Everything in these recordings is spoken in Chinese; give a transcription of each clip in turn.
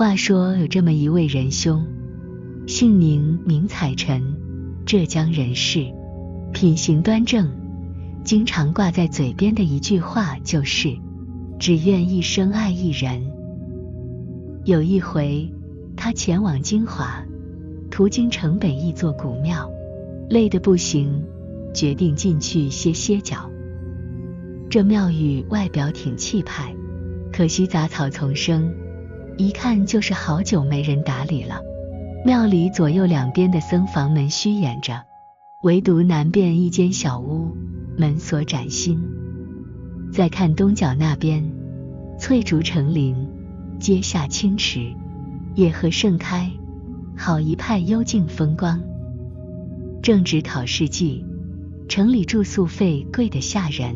话说有这么一位仁兄，姓宁，名采臣，浙江人士，品行端正，经常挂在嘴边的一句话就是只愿一生爱一人。有一回他前往金华，途经城北一座古庙，累得不行，决定进去歇歇脚。这庙宇外表挺气派，可惜杂草丛生，一看就是好久没人打理了。庙里左右两边的僧房门虚掩着，唯独南边一间小屋，门锁崭新。再看东角那边，翠竹成林，阶下清池，野荷盛开，好一派幽静风光。正值考试季，城里住宿费贵得吓人，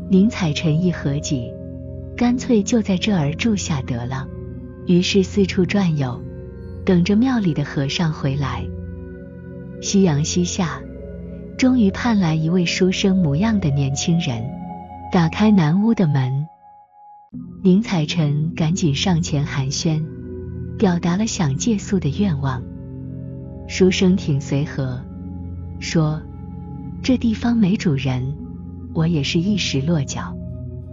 宁采臣一合计，干脆就在这儿住下得了。于是四处转悠，等着庙里的和尚回来。夕阳西下，终于盼来一位书生模样的年轻人，打开南屋的门。宁采臣赶紧上前寒暄，表达了想借宿的愿望。书生挺随和，说这地方没主人，我也是一时落脚，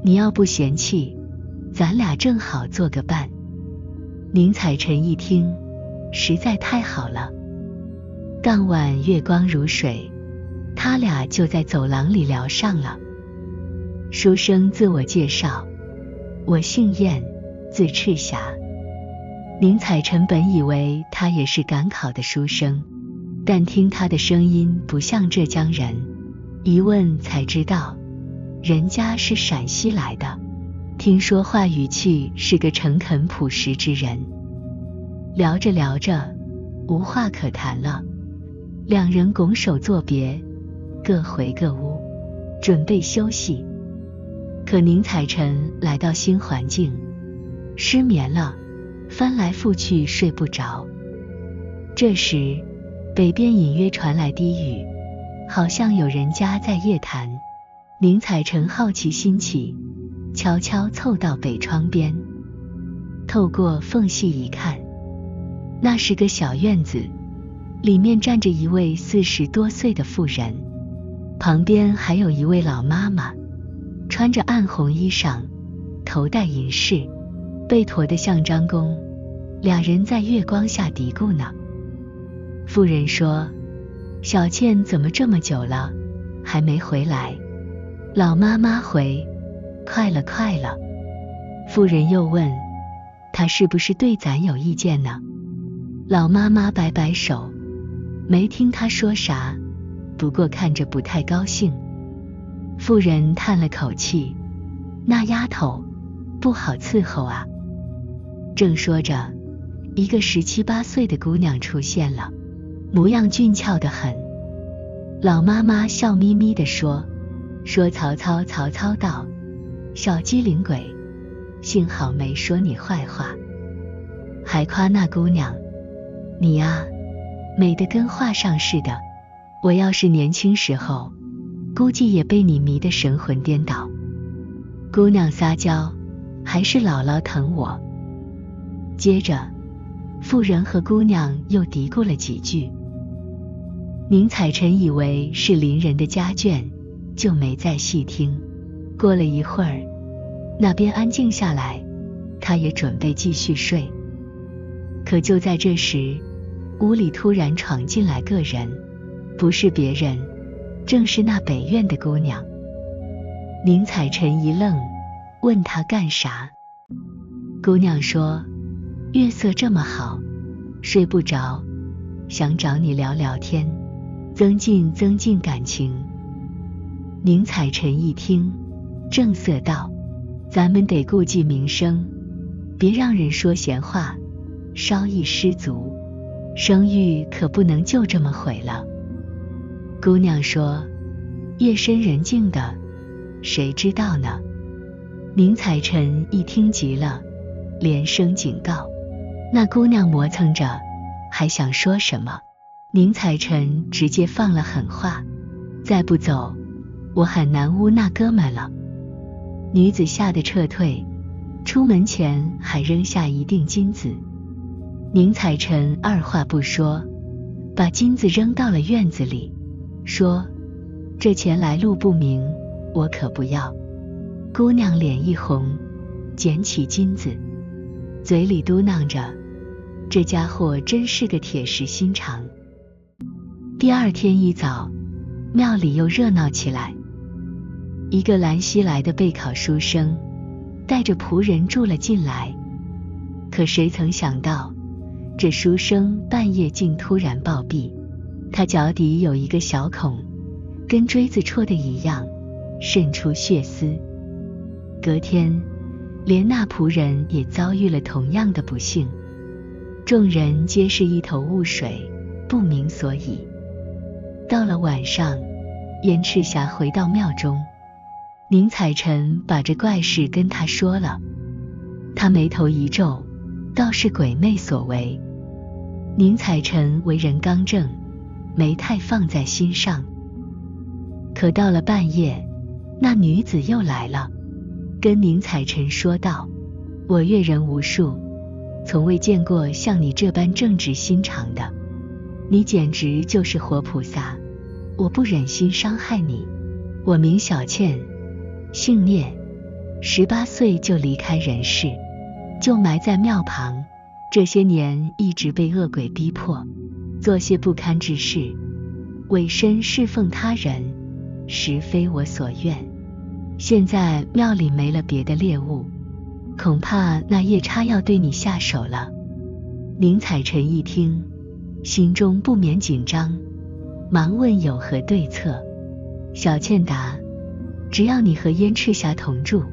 你要不嫌弃，咱俩正好做个伴。宁采臣一听，实在太好了。当晚月光如水，他俩就在走廊里聊上了。书生自我介绍，我姓晏，字赤霞。宁采臣本以为他也是赶考的书生，但听他的声音不像浙江人，一问才知道人家是陕西来的，听说话语气是个诚恳朴实之人。聊着聊着，无话可谈了，两人拱手作别，各回各屋，准备休息。可宁采臣来到新环境，失眠了，翻来覆去睡不着。这时北边隐约传来低语，好像有人家在夜谈。宁采臣好奇心起，悄悄凑到北窗边，透过缝隙一看，那是个小院子，里面站着一位40多岁的妇人，旁边还有一位老妈妈，穿着暗红衣裳，头戴银饰，背驼得像张弓，俩人在月光下嘀咕呢。妇人说，小倩怎么这么久了，还没回来？老妈妈回，快了快了。妇人又问，她是不是对咱有意见呢？老妈妈摆摆手，没听她说啥，不过看着不太高兴。妇人叹了口气，那丫头不好伺候啊。正说着，一个17、18岁的姑娘出现了，模样俊俏得很。老妈妈笑眯眯地说曹操道，小机灵鬼，幸好没说你坏话。还夸那姑娘，你呀，美得跟画上似的，我要是年轻时候，估计也被你迷得神魂颠倒。姑娘撒娇，还是姥姥疼我。接着妇人和姑娘又嘀咕了几句，宁采臣以为是邻人的家眷，就没再细听。过了一会儿，那边安静下来，他也准备继续睡。可就在这时，屋里突然闯进来个人，不是别人，正是那北院的姑娘。宁采臣一愣，问她干啥。姑娘说，月色这么好，睡不着，想找你聊聊天，增进感情。宁采臣一听，正色道，咱们得顾忌名声，别让人说闲话，稍一失足，声誉可不能就这么毁了。姑娘说，夜深人静的，谁知道呢？宁采臣一听急了，连声警告。那姑娘磨蹭着，还想说什么，宁采臣直接放了狠话，再不走，我喊南屋那哥们了。女子吓得撤退，出门前还扔下一锭金子，宁采臣二话不说，把金子扔到了院子里，说：这钱来路不明，我可不要。姑娘脸一红，捡起金子，嘴里嘟囔着：这家伙真是个铁石心肠。第二天一早，庙里又热闹起来。一个兰溪来的备考书生带着仆人住了进来，可谁曾想到，这书生半夜竟突然暴毙，他脚底有一个小孔，跟锥子戳的一样，渗出血丝。隔天，连那仆人也遭遇了同样的不幸，众人皆是一头雾水，不明所以。到了晚上，燕赤霞回到庙中，宁采臣把这怪事跟他说了，他眉头一皱，倒是鬼魅所为。宁采臣为人刚正，没太放在心上。可到了半夜，那女子又来了，跟宁采臣说道：我阅人无数，从未见过像你这般正直心肠的，你简直就是活菩萨，我不忍心伤害你。我名小倩，姓聂，18岁就离开人世，就埋在庙旁，这些年一直被恶鬼逼迫，做些不堪之事，委身侍奉他人，实非我所愿。现在庙里没了别的猎物，恐怕那夜叉要对你下手了。宁采臣一听，心中不免紧张，忙问有何对策。小倩答：只要你和燕赤霞同住，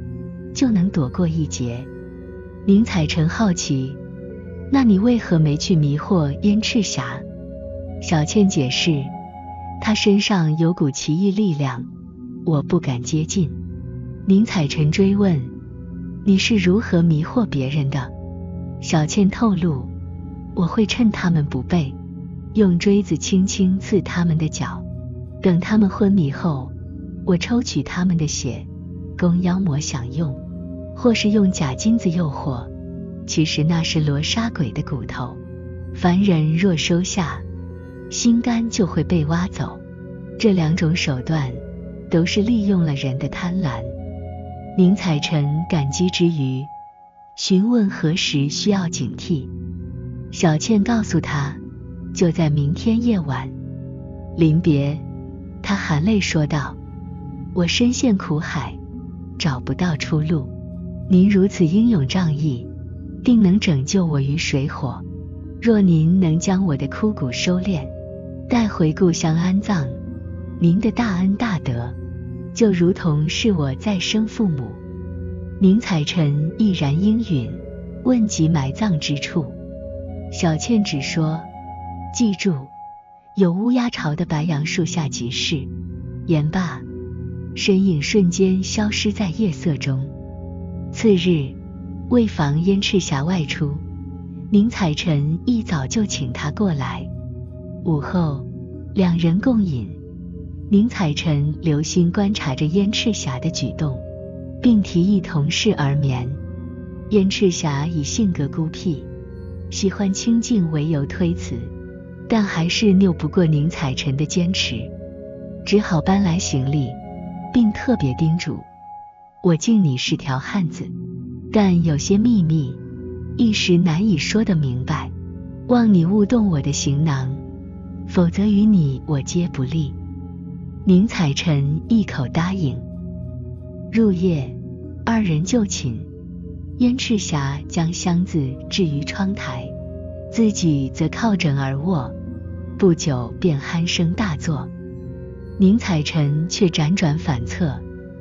就能躲过一劫。宁采臣好奇：那你为何没去迷惑燕赤霞？小倩解释：她身上有股奇异力量，我不敢接近。宁采臣追问：你是如何迷惑别人的？小倩透露：我会趁他们不备，用锥子轻轻刺他们的脚，等他们昏迷后，我抽取他们的血，供妖魔享用，或是用假金子诱惑，其实那是罗刹鬼的骨头，凡人若收下，心肝就会被挖走。这两种手段都是利用了人的贪婪。宁采臣感激之余，询问何时需要警惕。小倩告诉他，就在明天夜晚。临别，他含泪说道：我身陷苦海，找不到出路，您如此英勇仗义，定能拯救我于水火。若您能将我的枯骨收敛，带回故乡安葬，您的大恩大德，就如同是我再生父母。宁采臣毅然应允，问及埋葬之处。小倩只说：记住，有乌鸦巢的白杨树下即是。言罢，身影瞬间消失在夜色中。次日，为防燕赤霞外出，宁采臣一早就请他过来。午后，两人共饮，宁采臣留心观察着燕赤霞的举动，并提议同室而眠。燕赤霞以性格孤僻，喜欢清静为由推辞，但还是拗不过宁采臣的坚持，只好搬来行李，并特别叮嘱：我敬你是条汉子，但有些秘密一时难以说得明白，望你勿动我的行囊，否则与你我皆不利。宁采臣一口答应。入夜，二人就寝，燕赤霞将箱子置于窗台，自己则靠枕而卧，不久便鼾声大作。宁采臣却辗转反侧，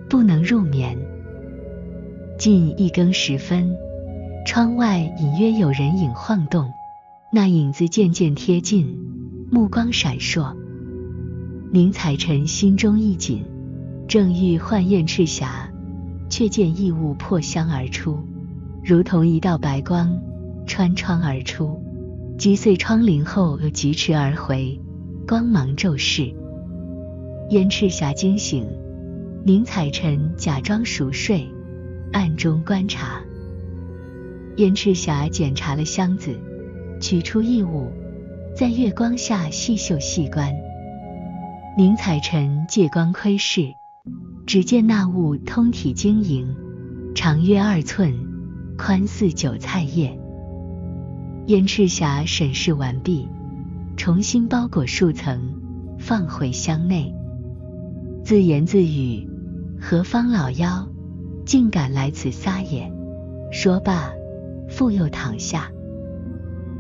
不能入眠。近1更时分，窗外隐约有人影晃动，那影子渐渐贴近，目光闪烁。宁采臣心中一紧，正欲唤燕赤霞，却见异物破箱而出，如同一道白光穿窗而出，击碎窗棂后又疾驰而回，光芒骤逝。燕赤霞惊醒，宁采臣假装熟睡，暗中观察。燕赤霞检查了箱子，取出一物，在月光下细嗅细观。宁采臣借光窥视，只见那物通体晶莹，长约2寸，宽似韭菜叶。燕赤霞审视完毕，重新包裹数层，放回箱内。自言自语：何方老妖，竟敢来此撒野？说罢，复又躺下。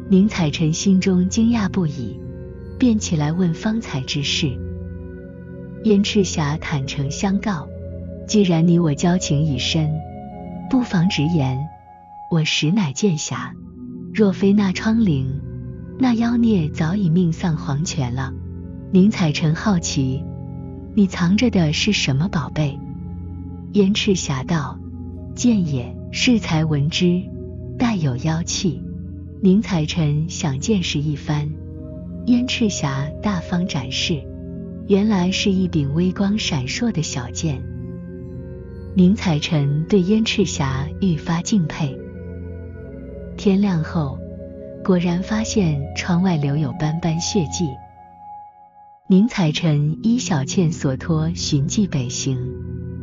宁采臣心中惊讶不已，便起来问方才之事。燕赤霞坦诚相告：既然你我交情已深，不妨直言，我实乃剑侠。若非那窗棂，那妖孽早已命丧黄泉了。宁采臣好奇：你藏着的是什么宝贝？燕赤霞道：剑也，适才闻之，带有妖气。宁采臣想见识一番，燕赤霞大方展示，原来是一柄微光闪烁的小剑。宁采臣对燕赤霞愈发敬佩。天亮后，果然发现窗外留有斑斑血迹。宁采臣依小倩所托寻迹北行，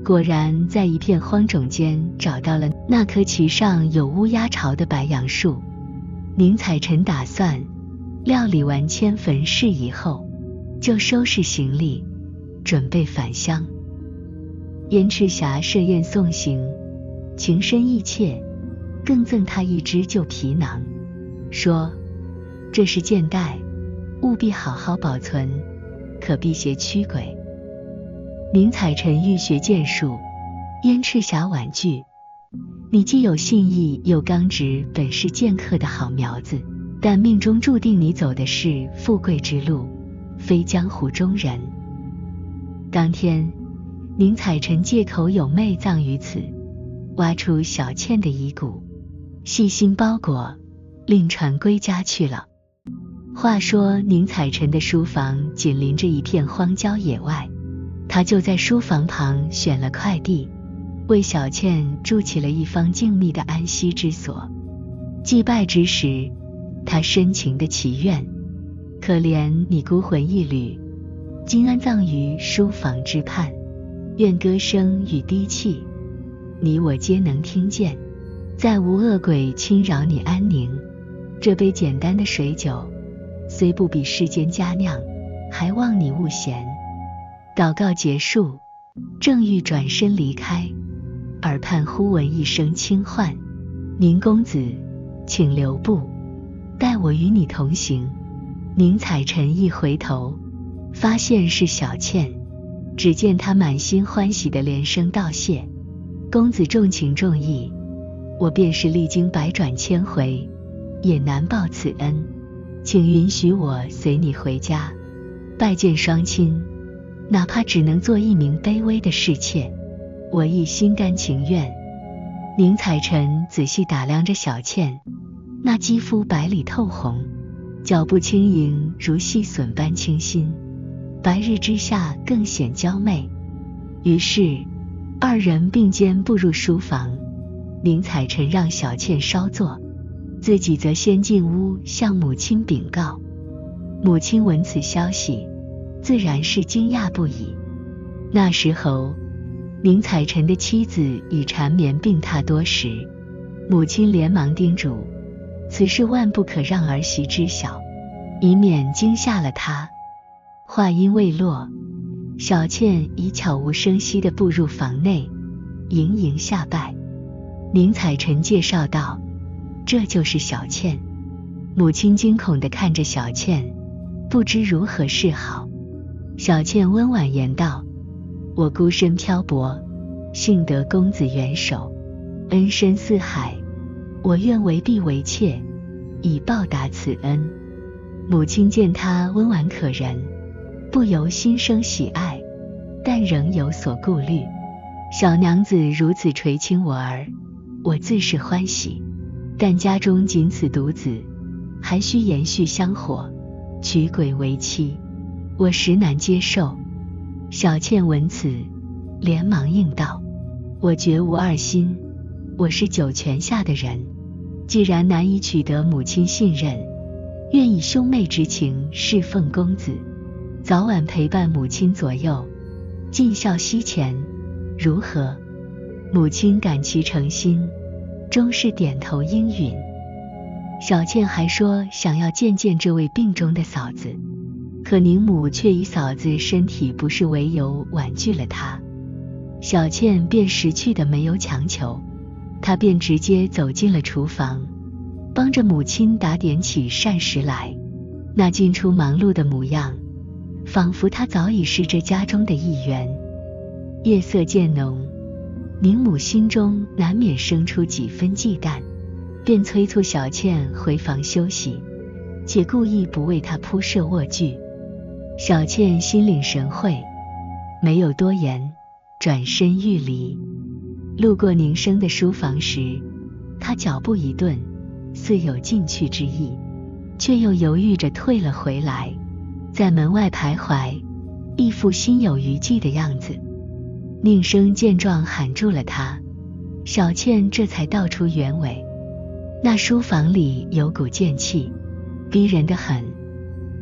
果然在一片荒冢间找到了那棵其上有乌鸦巢的白杨树。宁采臣打算料理完迁坟事以后，就收拾行李，准备返乡。燕赤霞设宴送行，情深意切，更赠他一只旧皮囊，说：这是剑带，务必好好保存，可辟邪驱鬼。宁采臣欲学剑术，燕赤霞婉拒：你既有信义又刚直，本是剑客的好苗子，但命中注定你走的是富贵之路，非江湖中人。当天，宁采臣借口有妹葬于此，挖出小倩的遗骨，细心包裹，另传归家去了。话说宁采臣的书房紧邻着一片荒郊野外，他就在书房旁选了块地，为小倩筑起了一方静谧的安息之所。祭拜之时，他深情地祈愿：可怜你孤魂一缕，今安葬于书房之畔，愿歌声与低泣，你我皆能听见，再无恶鬼侵扰你安宁。这杯简单的水酒，虽不比世间佳酿，还望你勿嫌。祷告结束，正欲转身离开，耳畔忽闻一声轻唤：宁公子，请留步，待我与你同行。宁采臣一回头，发现是小倩，只见她满心欢喜地连声道谢：公子重情重义，我便是历经百转千回，也难报此恩，请允许我随你回家，拜见双亲，哪怕只能做一名卑微的侍妾，我亦心甘情愿。宁采臣仔细打量着小倩，那肌肤白里透红，脚步轻盈如细笋般清新，白日之下更显娇媚。于是二人并肩步入书房，宁采臣让小倩稍坐，自己则先进屋向母亲禀告。母亲闻此消息，自然是惊讶不已。那时候宁采臣的妻子已缠绵病榻多时，母亲连忙叮嘱，此事万不可让儿媳知晓，以免惊吓了她。话音未落，小倩已悄无声息地步入房内，盈盈下拜。宁采臣介绍道：这就是小倩。母亲惊恐地看着小倩，不知如何是好。小倩温婉言道：我孤身漂泊，幸得公子援手，恩深似海，我愿为婢为妾，以报答此恩。母亲见她温婉可人，不由心生喜爱，但仍有所顾虑。小娘子如此垂青我儿，我自是欢喜，但家中仅此独子，还需延续香火，娶鬼为妻，我实难接受。小倩闻此，连忙应道：我绝无二心，我是九泉下的人，既然难以取得母亲信任，愿以兄妹之情侍奉公子，早晚陪伴母亲左右，尽孝膝前，如何？母亲感其诚心，终是点头应允。小倩还说想要见见这位病中的嫂子，可宁母却以嫂子身体不适为由婉拒了她。小倩便识趣的没有强求，她便直接走进了厨房，帮着母亲打点起膳食来。那进出忙碌的模样，仿佛她早已是这家中的一员。夜色渐浓，宁母心中难免生出几分忌惮，便催促小倩回房休息，且故意不为她铺设卧具。小倩心领神会，没有多言，转身欲离。路过宁生的书房时，她脚步一顿，似有进去之意，却又犹豫着退了回来，在门外徘徊，一副心有余悸的样子。宁生见状喊住了她，小倩这才道出原委。那书房里有股贱气，逼人得很。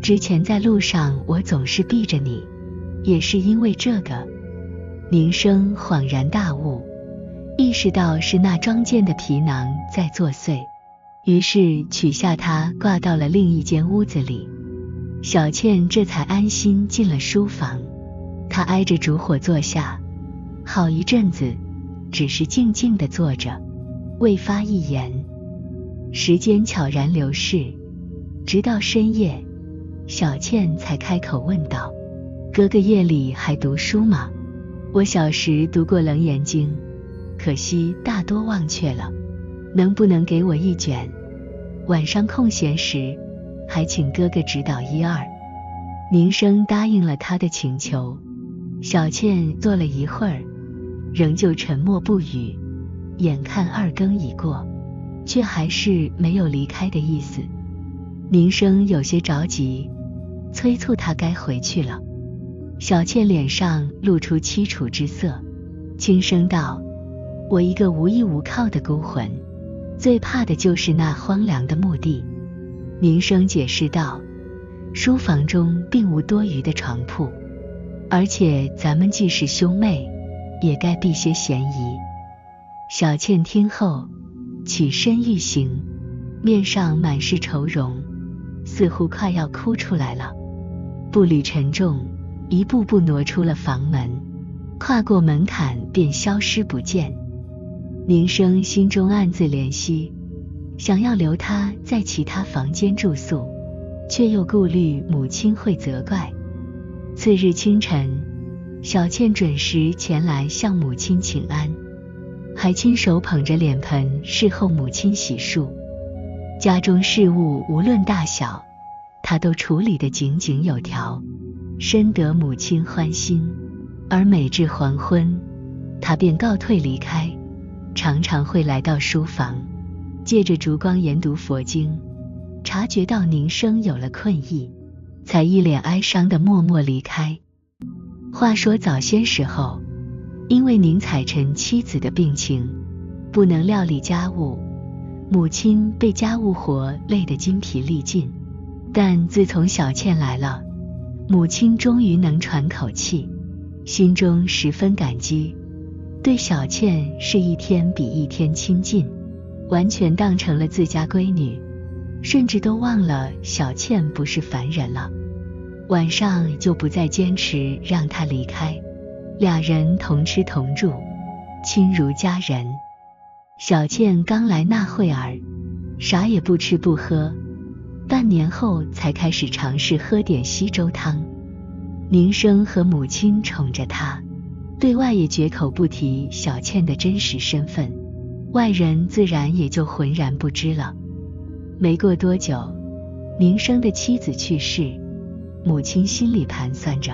之前在路上我总是避着你，也是因为这个。宁生恍然大悟，意识到是那装剑的皮囊在作祟，于是取下它挂到了另一间屋子里。小倩这才安心进了书房，她挨着烛火坐下，好一阵子，只是静静地坐着，未发一言。时间悄然流逝，直到深夜，小倩才开口问道：哥哥夜里还读书吗？我小时读过《楞严经》，可惜大多忘却了，能不能给我一卷？晚上空闲时，还请哥哥指导一二。宁生答应了他的请求。小倩坐了一会儿，仍旧沉默不语，眼看2更已过，却还是没有离开的意思。宁生有些着急，催促他该回去了。小倩脸上露出凄楚之色，轻声道：我一个无依无靠的孤魂，最怕的就是那荒凉的墓地。宁生解释道：书房中并无多余的床铺，而且咱们既是兄妹，也该避些嫌疑。小倩听后起身欲行，面上满是愁容，似乎快要哭出来了。步履沉重，一步步挪出了房门，跨过门槛便消失不见。宁生心中暗自怜惜，想要留他在其他房间住宿，却又顾虑母亲会责怪。次日清晨，小倩准时前来向母亲请安，还亲手捧着脸盆侍候母亲洗漱。家中事务无论大小，她都处理得井井有条，深得母亲欢心。而每至黄昏，她便告退离开，常常会来到书房，借着烛光研读佛经，察觉到宁生有了困意，才一脸哀伤地默默离开。话说早些时候，因为宁采臣妻子的病情，不能料理家务，母亲被家务活累得筋疲力尽。但自从小倩来了，母亲终于能喘口气，心中十分感激，对小倩是一天比一天亲近，完全当成了自家闺女，甚至都忘了小倩不是凡人了。晚上就不再坚持让她离开，俩人同吃同住，亲如家人。小倩刚来那会儿，啥也不吃不喝，半年后才开始尝试喝点稀粥汤。宁生和母亲宠着她，对外也绝口不提小倩的真实身份，外人自然也就浑然不知了。没过多久，宁生的妻子去世，母亲心里盘算着，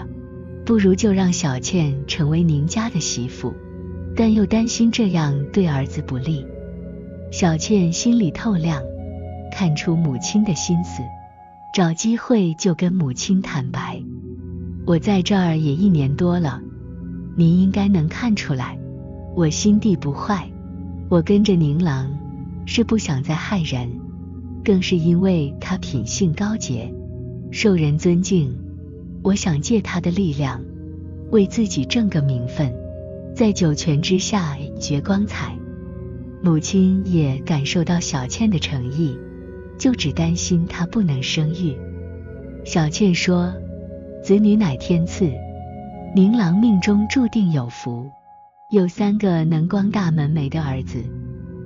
不如就让小倩成为宁家的媳妇，但又担心这样对儿子不利。小倩心里透亮，看出母亲的心思，找机会就跟母亲坦白：我在这儿也1年多了，您应该能看出来，我心地不坏，我跟着宁郎是不想再害人，更是因为他品性高洁，受人尊敬。我想借他的力量，为自己挣个名分，在九泉之下掘光彩。母亲也感受到小倩的诚意，就只担心她不能生育。小倩说，子女乃天赐，宁郎命中注定有福，有3个能光大门楣的儿子，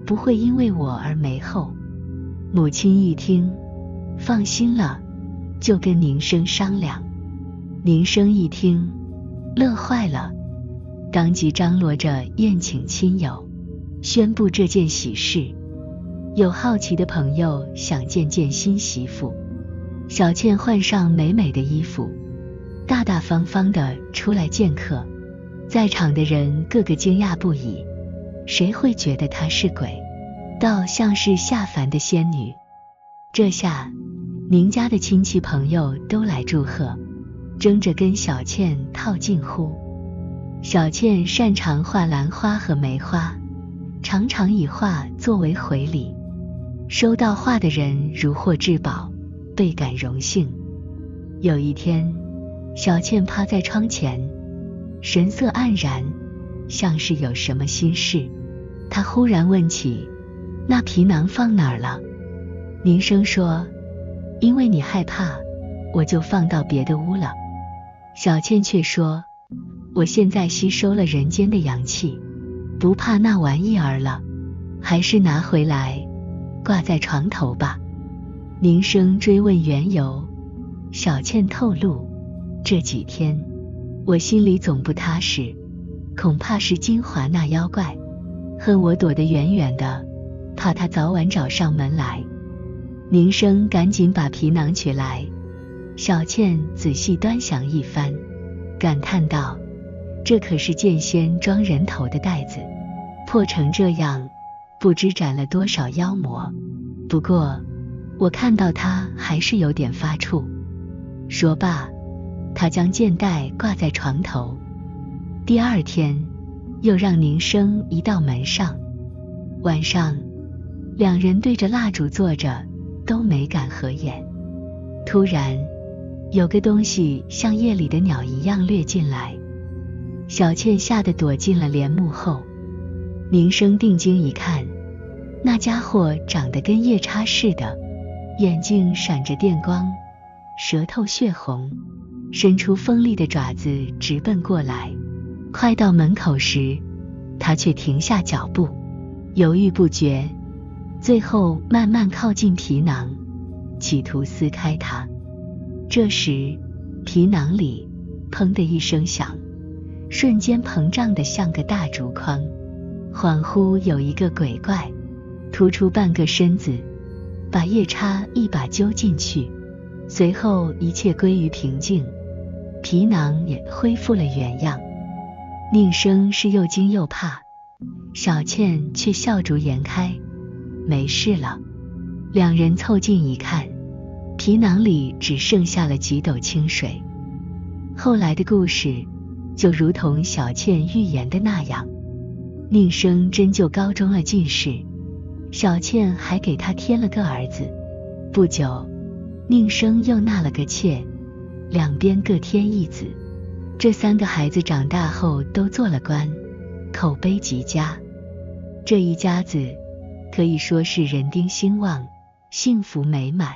不会因为我而没后。母亲一听，放心了，就跟宁生商量。宁生一听，乐坏了，当即张罗着宴请亲友，宣布这件喜事。有好奇的朋友想见见新媳妇，小倩换上美美的衣服，大大方方地出来见客。在场的人个个惊讶不已，谁会觉得她是鬼，倒像是下凡的仙女。这下宁家的亲戚朋友都来祝贺，争着跟小倩套近乎。小倩擅长画兰花和梅花，常常以画作为回礼，收到画的人如获至宝，倍感荣幸。有一天，小倩趴在窗前，神色黯然，像是有什么心事。她忽然问起，那皮囊放哪儿了？宁生说，因为你害怕，我就放到别的屋了。小倩却说，我现在吸收了人间的阳气，不怕那玩意儿了，还是拿回来挂在床头吧。宁生追问缘由，小倩透露，这几天我心里总不踏实，恐怕是金华那妖怪，恨我躲得远远的，怕他早晚找上门来。宁生赶紧把皮囊取来，小倩仔细端详一番，感叹道，这可是剑仙装人头的袋子，破成这样，不知斩了多少妖魔。不过我看到他还是有点发怵。说罢，他将剑袋挂在床头。第二天又让宁生移到门上。晚上两人对着蜡烛坐着，都没敢合眼。突然有个东西像夜里的鸟一样掠进来，小倩吓得躲进了帘幕后。宁生定睛一看，那家伙长得跟夜叉似的，眼睛闪着电光，舌头血红，伸出锋利的爪子直奔过来。快到门口时，他却停下脚步，犹豫不决，最后慢慢靠近皮囊，企图撕开它。这时皮囊里砰的一声响，瞬间膨胀得像个大竹筐，恍惚有一个鬼怪突出半个身子，把夜叉一把揪进去。随后一切归于平静，皮囊也恢复了原样。宁生是又惊又怕，小倩却笑逐颜开，没事了。两人凑近一看，皮囊里只剩下了几斗清水。后来的故事就如同小倩预言的那样，宁生真就高中了进士，小倩还给他添了个儿子。不久，宁生又纳了个妾，两边各添一子。这3个孩子长大后都做了官，口碑极佳。这一家子可以说是人丁兴旺，幸福美满。